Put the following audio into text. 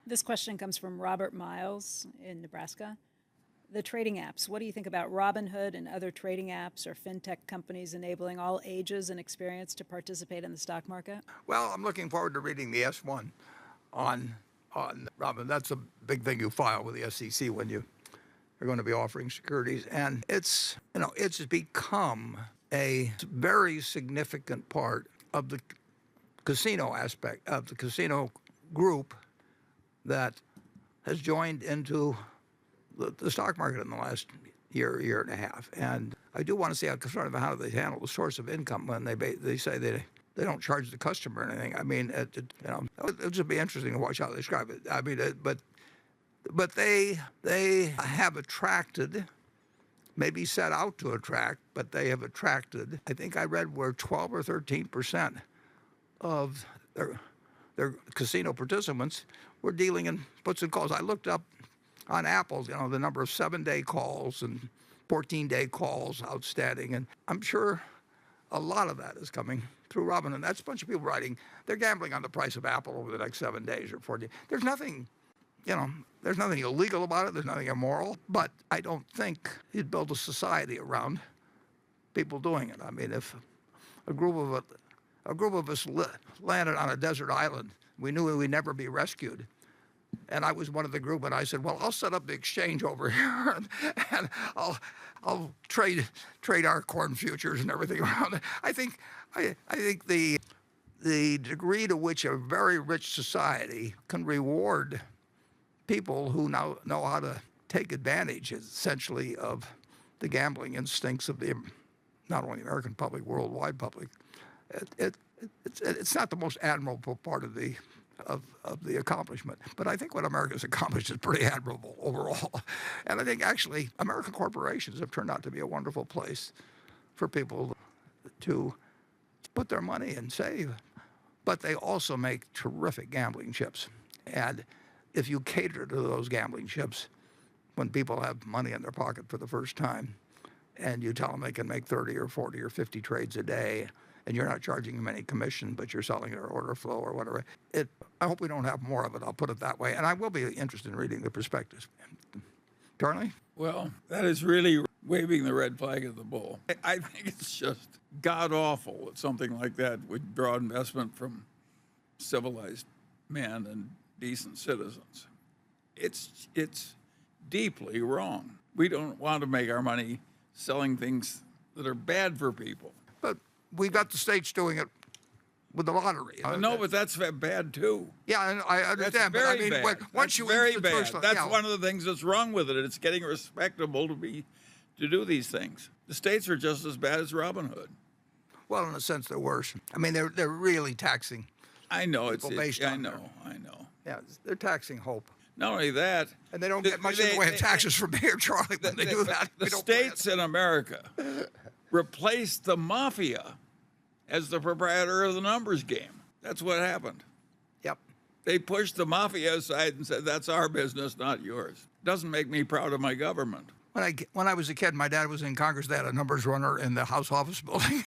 This question comes from Robert Miles in Nebraska. The trading apps. What do you think about Robinhood and other trading apps or fintech companies enabling all ages and experience to participate in the stock market? Well, I'm looking forward to reading the S1 on Robin. That's a big thing you file with the SEC when you are going to be offering securities, and it's become a very significant part of the casino aspect of the casino group that has joined into the stock market in the last year and a half. And I do want to see how they handle the source of income when they say they don't charge the customer anything. I mean, it'll just be interesting to watch how they describe it. I mean, but they have attracted, maybe set out to attract, but they have attracted. I think I read where 12 or 13% of their casino participants were dealing in puts and calls. I looked up on Apple, the number of 7-day calls and 14-day calls outstanding, and I'm sure a lot of that is coming through Robinhood. That's a bunch of people writing. They're gambling on the price of Apple over the next 7 days or 14 days. There's nothing illegal about it. There's nothing immoral. But I don't think you'd build a society around people doing it. I mean, if a group of us landed on a desert island, we knew we'd never be rescued. And I was one of the group, and I said, "Well, I'll set up the exchange over here, and I'll trade our corn futures and everything around it." I think the degree to which a very rich society can reward people who now know how to take advantage, essentially, of the gambling instincts of not only the American public, worldwide public. It's not the most admirable part of the accomplishment, but I think what America's accomplished is pretty admirable overall. And I think actually American corporations have turned out to be a wonderful place for people to put their money and save. But they also make terrific gambling chips. And if you cater to those gambling chips when people have money in their pocket for the first time, and you tell them they can make 30 or 40 or 50 trades a day, and you're not charging them any commission, but you're selling their order flow or whatever. I hope we don't have more of it, I'll put it that way. And I will be interested in reading the prospectus. Charlie? Well, that is really waving the red flag at the bull. I think it's just god-awful that something like that would draw investment from civilized men and decent citizens. It's deeply wrong. We don't want to make our money selling things that are bad for people. But we've got the states doing it with the lottery. No, but that's bad too. Yeah, I understand. That's very but I mean, bad. once you very the bad. first, That's one of the things that's wrong with it. It's getting respectable to do these things. The states are just as bad as Robinhood. Well, in a sense, they're worse. I mean, they're really taxing. I know I know. Yeah, they're taxing hope. Not only that, and they don't get much in the way of taxes from here, Charlie, when they do that. The states in America replaced the mafia as the proprietor of the numbers game. That's what happened. Yep. They pushed the mafia aside and said, "That's our business, not yours." Doesn't make me proud of my government. When I was a kid, my dad was in Congress. They had a numbers runner in the House office building.